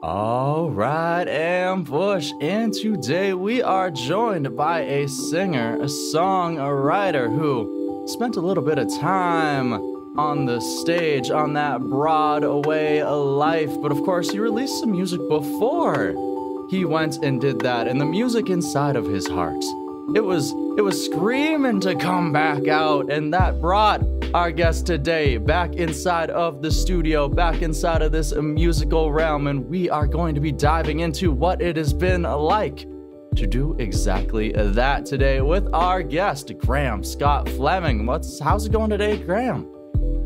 All right, Ambush, and today we are joined by a singer, a songwriter who spent a little bit of time on the stage on that Broadway life, but of course he released some music before he went and did that, and the music inside of his heart, it was screaming to come back out, and that brought our guest today back inside of the studio, back inside of this musical realm, and we are going to be diving into what it has been like to do exactly that today with our guest, Graham Scott Fleming. How's it going today, Graham?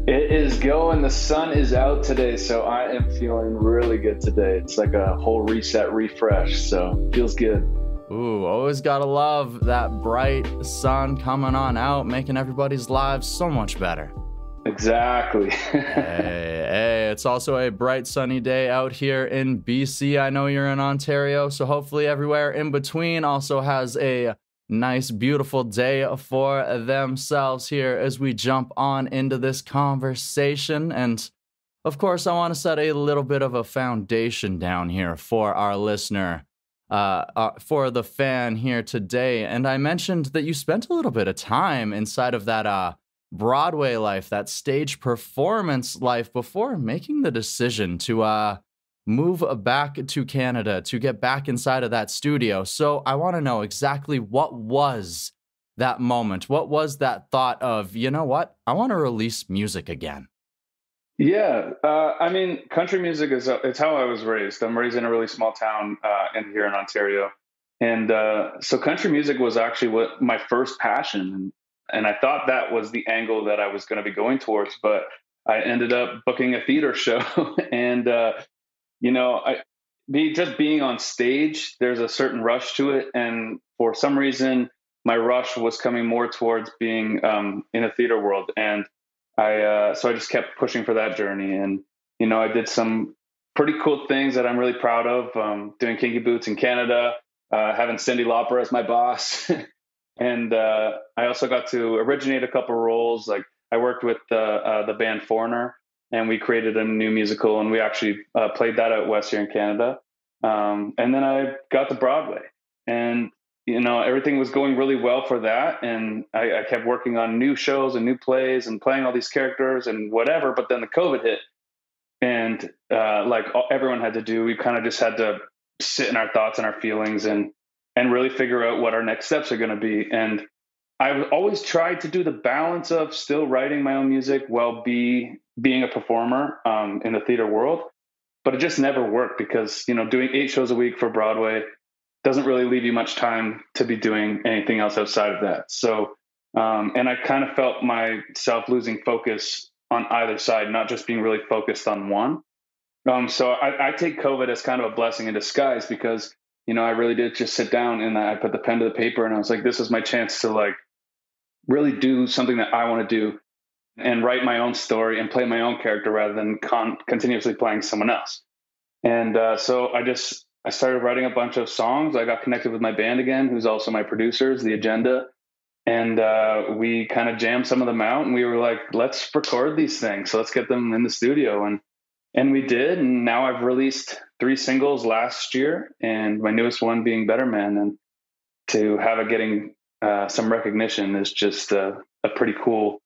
It is going. The sun is out today, so I am feeling really good today. It's like a whole reset, refresh, so feels good. Ooh, always gotta love that bright sun coming on out, making everybody's lives so much better. Exactly. hey, it's also a bright sunny day out here in BC. I know you're in Ontario, so hopefully everywhere in between also has a nice, beautiful day for themselves here as we jump on into this conversation. And of course, I want to set a little bit of a foundation down here for our listener. For the fan here today. And I mentioned that you spent a little bit of time inside of that Broadway life, that stage performance life, before making the decision to move back to Canada, to get back inside of that studio. So I want to know exactly what was that moment? What was that thought of, you know what, I want to release music again? Yeah, I mean, country music it's how I was raised. I'm raised in a really small town here in Ontario. And so country music was actually what my first passion. And I thought that was the angle that I was going to be going towards. But I ended up booking a theater show. And, just being on stage, there's a certain rush to it. And for some reason, my rush was coming more towards being in a theater world. And so I just kept pushing for that journey. And, I did some pretty cool things that I'm really proud of, doing Kinky Boots in Canada, having Cyndi Lauper as my boss. And I also got to originate a couple roles. Like I worked with the band Foreigner, and we created a new musical, and we actually played that out west here in Canada. And then I got to Broadway, and everything was going really well for that. And I kept working on new shows and new plays and playing all these characters and whatever. But then the COVID hit, and everyone had to do, we kind of just had to sit in our thoughts and our feelings and really figure out what our next steps are going to be. And I've always tried to do the balance of still writing my own music while being a performer in the theater world. But it just never worked because, doing 8 shows a week for Broadway doesn't really leave you much time to be doing anything else outside of that. So, and I kind of felt myself losing focus on either side, not just being really focused on one. So I take COVID as kind of a blessing in disguise because, I really did just sit down and I put the pen to the paper and I was like, this is my chance to really do something that I want to do and write my own story and play my own character rather than continuously playing someone else. And so I started writing a bunch of songs. I got connected with my band again, who's also my producers, The Agenda. And we kind of jammed some of them out and we were like, let's record these things. So let's get them in the studio. And we did. And now I've released 3 singles last year, and my newest one being Better Man. And to have it getting some recognition is just a pretty cool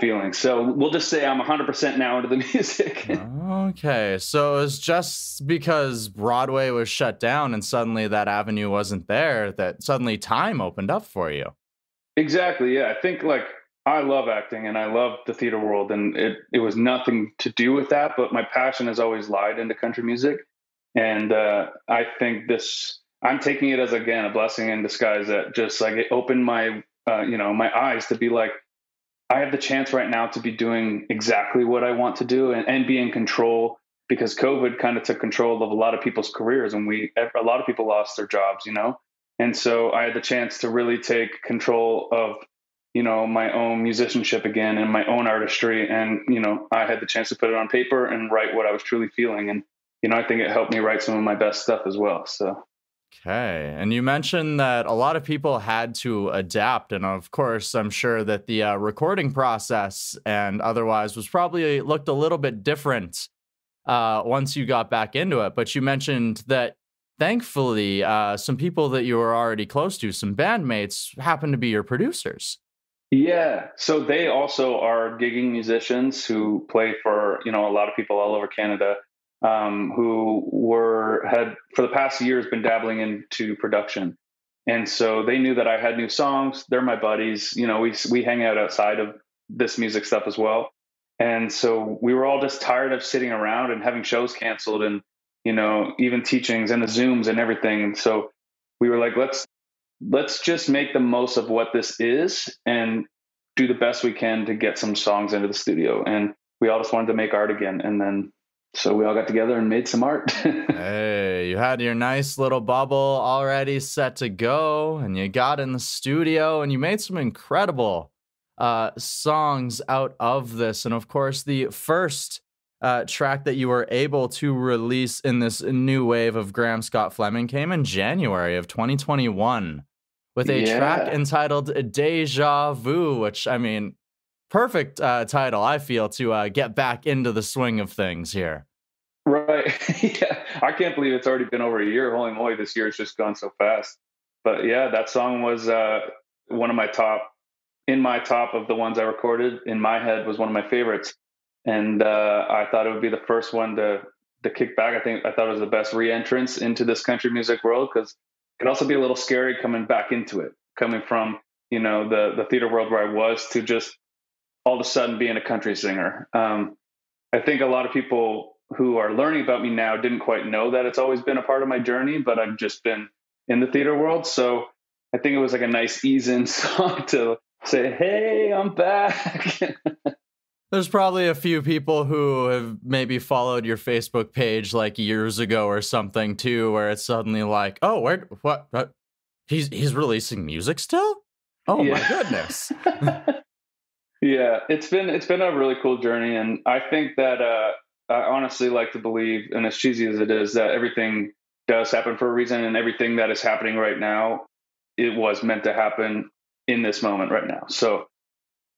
feeling. So we'll just say I'm 100% now into the music. Okay. So it was just because Broadway was shut down and suddenly that avenue wasn't there that suddenly time opened up for you. Exactly. Yeah. I think I love acting and I love the theater world, and it was nothing to do with that, but my passion has always lied into country music. And I think I'm taking it as, again, a blessing in disguise that just it opened my, my eyes to be like, I have the chance right now to be doing exactly what I want to do and be in control, because COVID kind of took control of a lot of people's careers and a lot of people lost their jobs, And so I had the chance to really take control of, my own musicianship again and my own artistry. And, I had the chance to put it on paper and write what I was truly feeling. And, I think it helped me write some of my best stuff as well. So. Okay. And you mentioned that a lot of people had to adapt. And of course, I'm sure that the recording process and otherwise was probably looked a little bit different once you got back into it. But you mentioned that thankfully, some people that you were already close to, some bandmates, happen to be your producers. Yeah. So they also are gigging musicians who play for, a lot of people all over Canada, who had for the past years been dabbling into production. And so they knew that I had new songs. They're my buddies. We hang out outside of this music stuff as well. And so we were all just tired of sitting around and having shows canceled and, even teachings and the Zooms and everything. And so we were like, let's just make the most of what this is and do the best we can to get some songs into the studio. And we all just wanted to make art again. And then, so we all got together and made some art. Hey, you had your nice little bubble already set to go, and you got in the studio and you made some incredible songs out of this. And of course, the first track that you were able to release in this new wave of Graham Scott Fleming came in January of 2021 with a track entitled Deja Vu, which, I mean, perfect title, I feel, to get back into the swing of things here. Right. Yeah. I can't believe it's already been over a year. Holy moly, this year has just gone so fast. But yeah, that song was one of my top of the ones I recorded. In my head, was one of my favorites. And I thought it would be the first one to kick back. I thought it was the best re-entrance into this country music world, because it could also be a little scary coming back into it, coming from, the theater world where I was to just all of a sudden being a country singer. I think a lot of people who are learning about me now didn't quite know that it's always been a part of my journey, but I've just been in the theater world. So I think it was like a nice ease-in song to say, hey, I'm back. There's probably a few people who have maybe followed your Facebook page like years ago or something too, where it's suddenly like, oh, what? He's releasing music still? Oh my goodness. Yeah, it's been a really cool journey. And I think that, I honestly like to believe, and as cheesy as it is, that everything does happen for a reason, and everything that is happening right now, it was meant to happen in this moment right now. So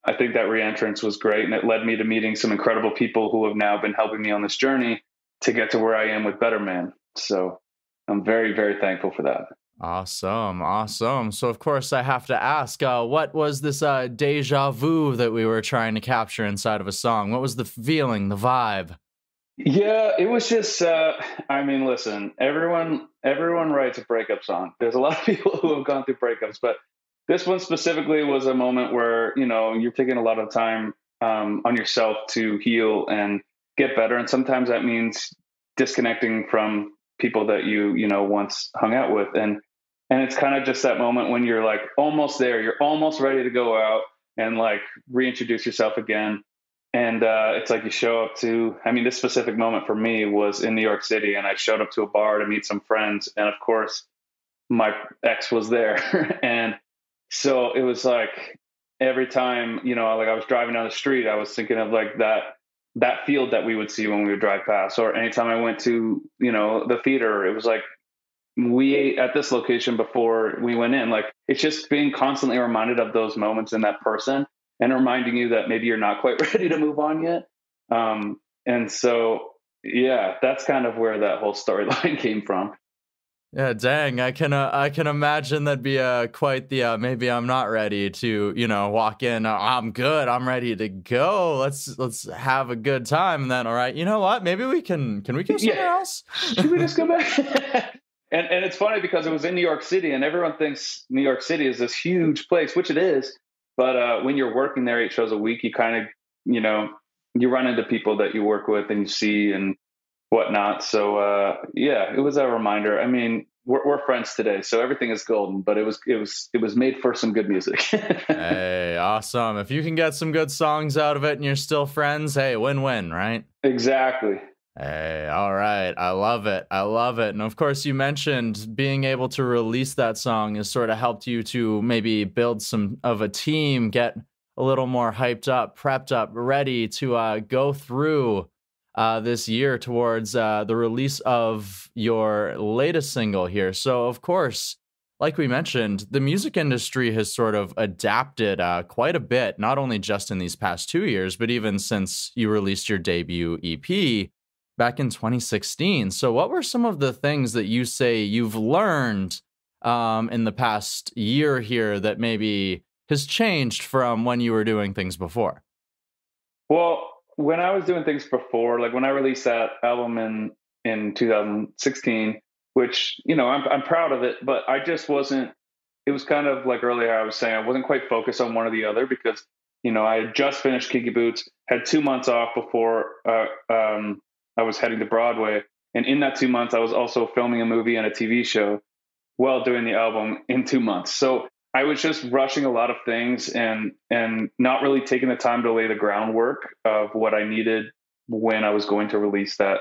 I think that re-entrance was great, and it led me to meeting some incredible people who have now been helping me on this journey to get to where I am with Better Man. So I'm very, very thankful for that. Awesome. So of course I have to ask, what was this deja vu that we were trying to capture inside of a song? What was the feeling, the vibe? Yeah, it was just, listen, everyone writes a breakup song. There's a lot of people who have gone through breakups, but this one specifically was a moment where, you're taking a lot of time on yourself to heal and get better. And sometimes that means disconnecting from people that you once hung out with. And it's kind of just that moment when you're like almost there, you're almost ready to go out and like reintroduce yourself again. And it's like you show up to, this specific moment for me was in New York City, and I showed up to a bar to meet some friends. And of course, my ex was there. And so it was like every time, I was driving down the street, I was thinking of like that field that we would see when we would drive past. Or anytime I went to, the theater, it was like we ate at this location before we went in. Like, it's just being constantly reminded of those moments and that person, and reminding you that maybe you're not quite ready to move on yet. And so, yeah, that's kind of where that whole storyline came from. Yeah, dang, I can imagine that'd be quite the maybe I'm not ready to, walk in. I'm good. I'm ready to go. Let's have a good time. And then, all right, you know what? Maybe can we go somewhere else? Should we just go back? And it's funny because it was in New York City, and everyone thinks New York City is this huge place, which it is. But when you're working there 8 shows a week, you kind of, you run into people that you work with and you see and whatnot. So it was a reminder. We're friends today, so everything is golden. But it was made for some good music. Hey, awesome! If you can get some good songs out of it and you're still friends, hey, win-win, right? Exactly. Hey, all right. I love it. And of course, you mentioned being able to release that song has sort of helped you to maybe build some of a team, get a little more hyped up, prepped up, ready to go through this year towards the release of your latest single here. So, of course, like we mentioned, the music industry has sort of adapted quite a bit, not only just in these past 2 years, but even since you released your debut EP back in 2016. So what were some of the things that you say you've learned in the past year here that maybe has changed from when you were doing things before? Well, when I was doing things before, like when I released that album in 2016, which, you know, I'm proud of it, but I just wasn't, it was kind of like earlier I was saying, I wasn't quite focused on one or the other because, you know, I had just finished Kinky Boots, had 2 months off before I was heading to Broadway. And in that 2 months, I was also filming a movie and a TV show while doing the album in 2 months. So I was just rushing a lot of things and not really taking the time to lay the groundwork of what I needed when I was going to release that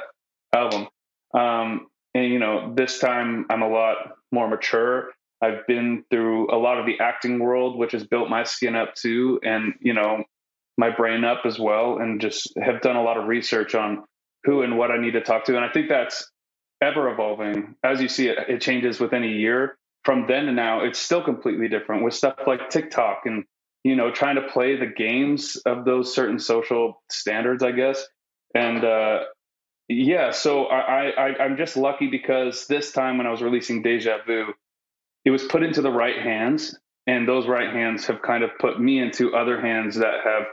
album. And, you know, this time I'm a lot more mature. I've been through a lot of the acting world, which has built my skin up too. And, you know, my brain up as well. And just have done a lot of research on who and what I need to talk to. And I think that's ever evolving. As you see, it changes within a year. From then to now, it's still completely different with stuff like TikTok and, you know, trying to play the games of those certain social standards, I guess. And, yeah, so I'm just lucky because this time when I was releasing Deja Vu, it was put into the right hands, and those right hands have kind of put me into other hands that have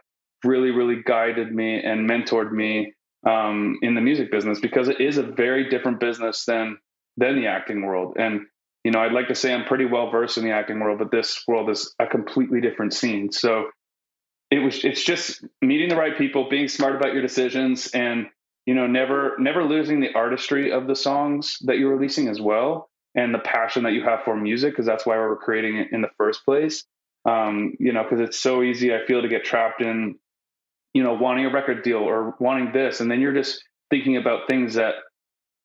really, really guided me and mentored me in the music business, because it is a very different business than the acting world. And, you know, I'd like to say I'm pretty well versed in the acting world, but this world is a completely different scene. So it's just meeting the right people, being smart about your decisions, and, you know, never losing the artistry of the songs that you're releasing as well, and the passion that you have for music, because that's why we're creating it in the first place. You know, because it's so easy, I feel, to get trapped in, you know, wanting a record deal or wanting this, and then you're just thinking about things that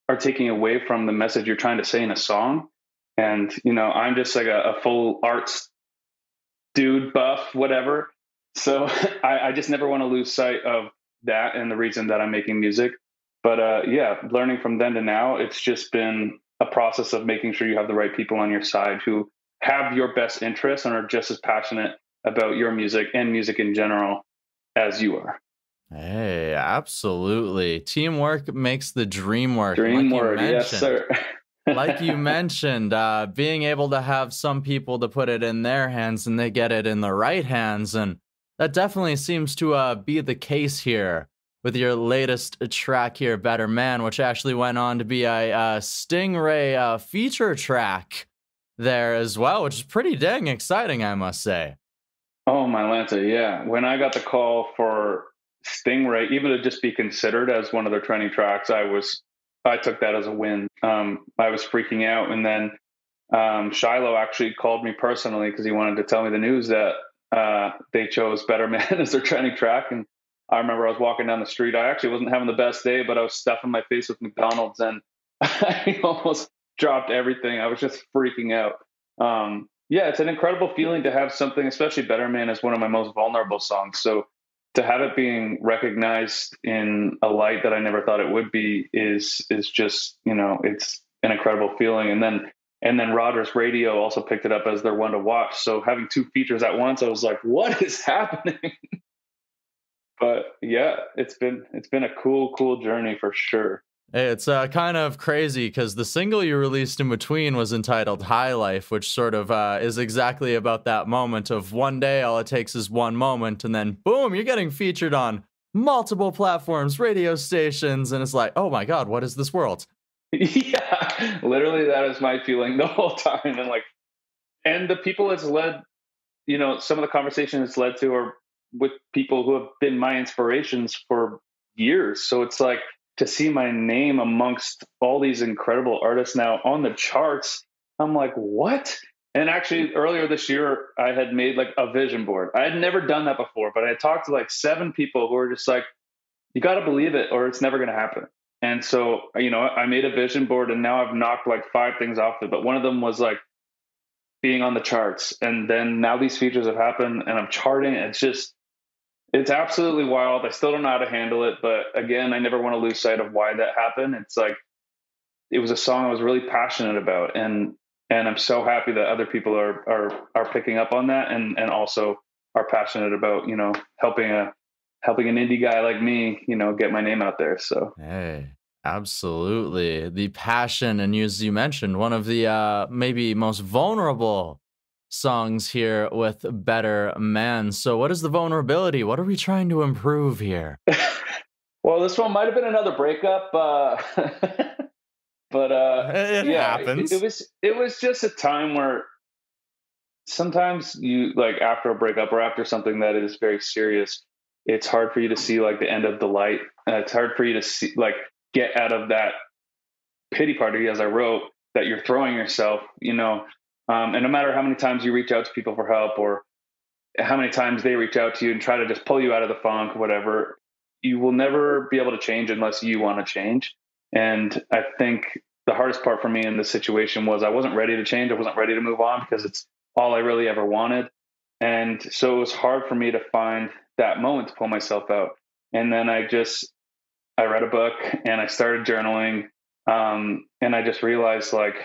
are taking away from the message you're trying to say in a song. And, you know, I'm just like a full arts dude, buff, whatever. So I just never want to lose sight of that and the reason that I'm making music. But yeah, learning from then to now, it's just been a process of making sure you have the right people on your side who have your best interests and are just as passionate about your music and music in general as you are. Hey, absolutely. Teamwork makes the dream work. Dream work, yes, sir. Like you mentioned, being able to have some people to put it in their hands and they get it in the right hands. And that definitely seems to be the case here with your latest track here, Better Man, which actually went on to be a Stingray feature track there as well, which is pretty dang exciting, I must say. Oh, my Lanta, yeah. When I got the call for Stingray, even to just be considered as one of their trending tracks, I took that as a win. I was freaking out. And then Shiloh actually called me personally because he wanted to tell me the news that they chose Better Man as their trending track. And I remember I was walking down the street. I actually wasn't having the best day, but I was stuffing my face with McDonald's and I almost dropped everything. I was just freaking out. Yeah, it's an incredible feeling to have something, especially Better Man is one of my most vulnerable songs. So to have it being recognized in a light that I never thought it would be is just, you know, it's an incredible feeling. And then Rogers Radio also picked it up as their one to watch. So having two features at once, I was like, what is happening? But yeah, it's been a cool journey for sure. Hey, it's kind of crazy because the single you released in between was entitled High Life, which sort of is exactly about that moment of one day, all it takes is one moment, and then boom, you're getting featured on multiple platforms, radio stations, and it's like, oh my God, what is this world? Yeah, literally that is my feeling the whole time. And the people it's led, you know, some of the conversations it's led to are with people who have been my inspirations for years. So it's like, to see my name amongst all these incredible artists now on the charts, I'm like, what? And actually earlier this year, I had made like a vision board. I had never done that before, but I had talked to like 7 people who were just like, you got to believe it or it's never going to happen. And so, you know, I made a vision board and now I've knocked like 5 things off it. But one of them was like being on the charts. And then now these features have happened and I'm charting. It's absolutely wild. I still don't know how to handle it. But again, I never want to lose sight of why that happened. It's like, it was a song I was really passionate about. And I'm so happy that other people are picking up on that and also are passionate about, you know, helping an indie guy like me, you know, get my name out there. So, hey, Absolutely. The passion, and as you mentioned, one of the maybe most vulnerable songs here with Better Man. So, what is the vulnerability? What are we trying to improve here? Well, this one might have been another breakup, but It yeah, happens. it was just a time where sometimes you like after a breakup or after something that is very serious, it's hard for you to see like the end of the light. It's hard for you to see like get out of that pity party, as I wrote, that you're throwing yourself, you know. And no matter how many times you reach out to people for help or how many times they reach out to you and try to just pull you out of the funk, whatever, you will never be able to change unless you want to change. And I think the hardest part for me in this situation was I wasn't ready to change. I wasn't ready to move on because it's all I really ever wanted. And so it was hard for me to find that moment to pull myself out. And then I read a book and I started journaling. And I just realized like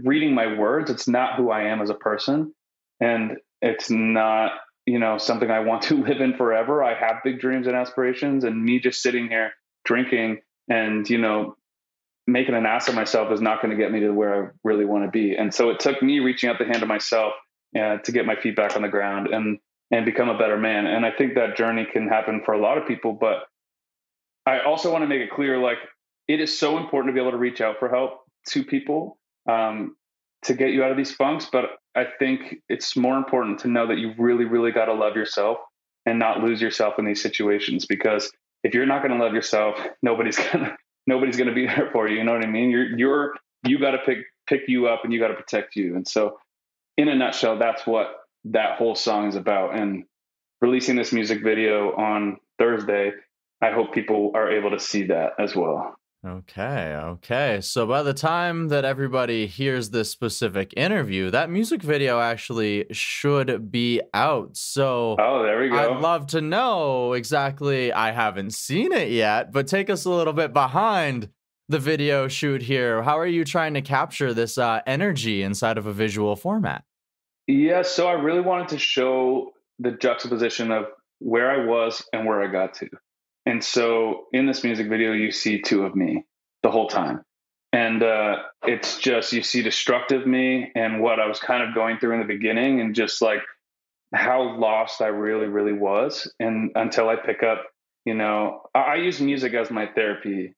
reading my words, it's not who I am as a person. And it's not, you know, something I want to live in forever. I have big dreams and aspirations, and me just sitting here drinking and, you know, making an ass of myself is not going to get me to where I really want to be. And so it took me reaching out the hand to myself to get my feet back on the ground and become a better man. And I think that journey can happen for a lot of people, but I also want to make it clear, like, it is so important to be able to reach out for help to people to get you out of these funks. But I think it's more important to know that you really, really got to love yourself and not lose yourself in these situations. Because if you're not going to love yourself, nobody's gonna be there for you. You know what I mean? You got to pick you up, and you got to protect you. And so, in a nutshell, that's what that whole song is about. And releasing this music video on Thursday, I hope people are able to see that as well. Okay. So by the time that everybody hears this specific interview, that music video actually should be out. So Oh, there we go. I'd love to know exactly. I haven't seen it yet, but take us a little bit behind the video shoot here. How are you trying to capture this energy inside of a visual format? Yeah, so I really wanted to show the juxtaposition of where I was and where I got to. And so in this music video, you see two of me the whole time. And it's just, you see destructive me and what I was kind of going through in the beginning, and just like how lost I really, really was. And until I pick up, you know, I use music as my therapy,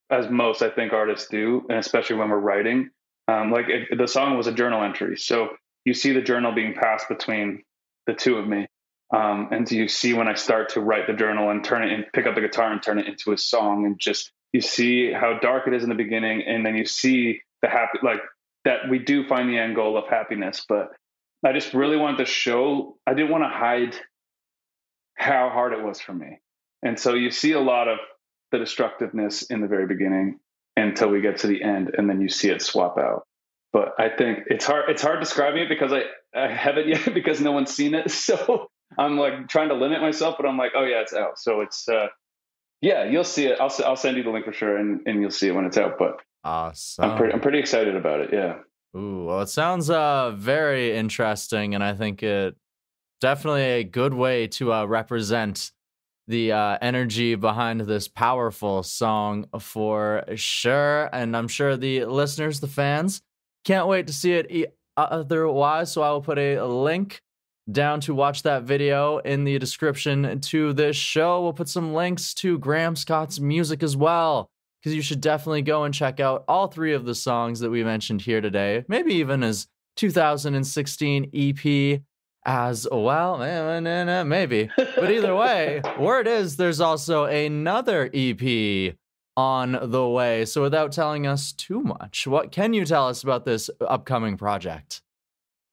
as most, I think, artists do, and especially when we're writing. The song was a journal entry. So you see the journal being passed between the two of me. And you see when I start to write the journal and turn it and pick up the guitar and turn it into a song, and just, you see how dark it is in the beginning. And then you see the happy, like that we do find the end goal of happiness. But I just really wanted to show, I didn't want to hide how hard it was for me. And so you see a lot of the destructiveness in the very beginning until we get to the end, and then you see it swap out. But I think it's hard describing it because I haven't yet, because no one's seen it. So I'm like trying to limit myself, but I'm like, oh yeah, it's out. So it's yeah, you'll see it. I'll send you the link for sure, and you'll see it when it's out. But Awesome. I'm pretty excited about it. Yeah. Ooh, well, it sounds very interesting, and I think it definitely a good way to represent the energy behind this powerful song for sure. And I'm sure the listeners, the fans, can't wait to see it otherwise. So I will put a link down to watch that video in the description to this show. We'll put some links to Graham Scott's music as well, because you should definitely go and check out all three of the songs that we mentioned here today, maybe even his 2016 EP as well, maybe. But either way, word is there's also another EP on the way. So without telling us too much, what can you tell us about this upcoming project?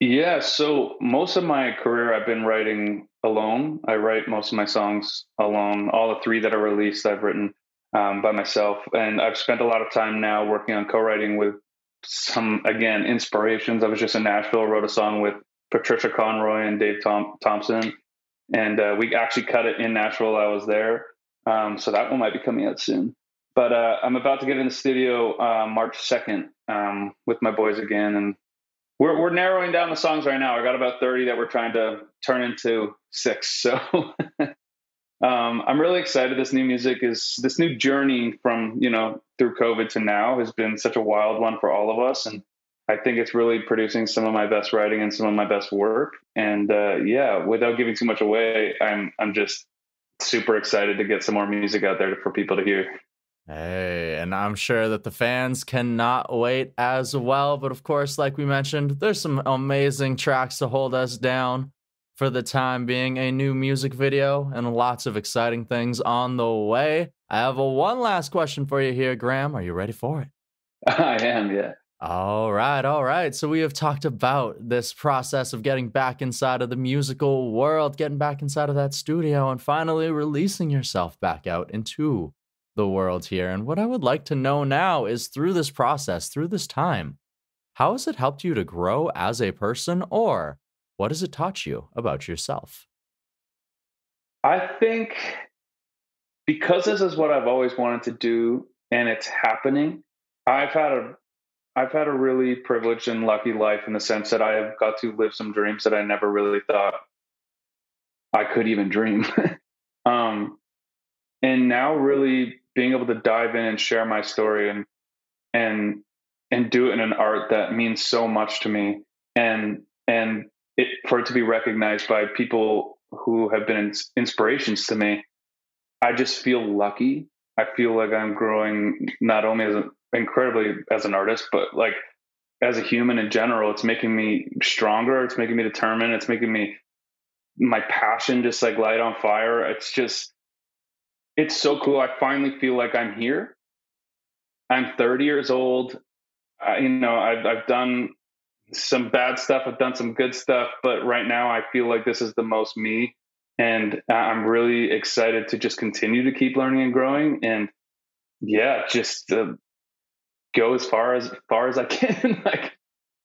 Yeah. So most of my career, I've been writing alone. I write most of my songs alone. All the three that are released, I've written by myself. And I've spent a lot of time now working on co-writing with some, again, inspirations. I was just in Nashville, wrote a song with Patricia Conroy and Dave Thompson. And we actually cut it in Nashville. I was there. So that one might be coming out soon. But I'm about to get in the studio March 2nd with my boys again. And we're narrowing down the songs right now. I got about 30 that we're trying to turn into 6. So I'm really excited. This new journey from, through COVID to now has been such a wild one for all of us. And I think it's really producing some of my best writing and some of my best work. And without giving too much away, I'm just super excited to get some more music out there for people to hear. Hey, and I'm sure that the fans cannot wait as well. But of course, like we mentioned, there's some amazing tracks to hold us down for the time being, a new music video, and lots of exciting things on the way. I have one last question for you here, Graham. Are you ready for it? I am, yeah. All right. So we have talked about this process of getting back inside of the musical world, getting back inside of that studio, and finally releasing yourself back out into the world here. And what I would like to know now is, through this process, through this time, how has it helped you to grow as a person, or what has it taught you about yourself? I think because this is what I've always wanted to do and it's happening, I've had a really privileged and lucky life in the sense that I have got to live some dreams that I never really thought I could even dream. And now really being able to dive in and share my story and do it in an art that means so much to me, and for it to be recognized by people who have been inspirations to me, I just feel lucky. I feel like I'm growing not only incredibly as an artist, but like as a human in general. It's making me stronger. It's making me determined. It's making my passion just like light on fire. It's so cool. I finally feel like I'm here. I'm 30 years old. I've done some bad stuff. I've done some good stuff, but right now I feel like this is the most me, and I'm really excited to just continue to keep learning and growing, and just go as far as I can.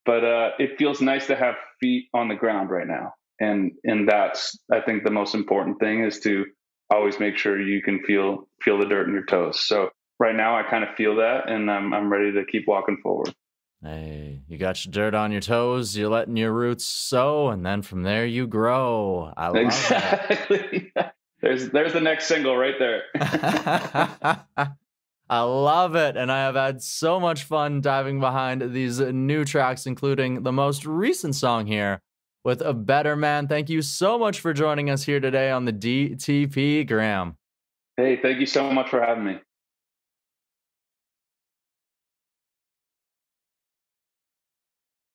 But it feels nice to have feet on the ground right now, and that's, I think, the most important thing, is to always make sure you can feel the dirt in your toes. So right now I kind of feel that, and I'm ready to keep walking forward. Hey, you got your dirt on your toes, you're letting your roots sow, and then from there you grow. I love exactly. That. There's the next single right there. I love it, and I have had so much fun diving behind these new tracks, including the most recent song here with A Better Man. Thank you so much for joining us here today on the DTP, Graham. Hey, thank you so much for having me.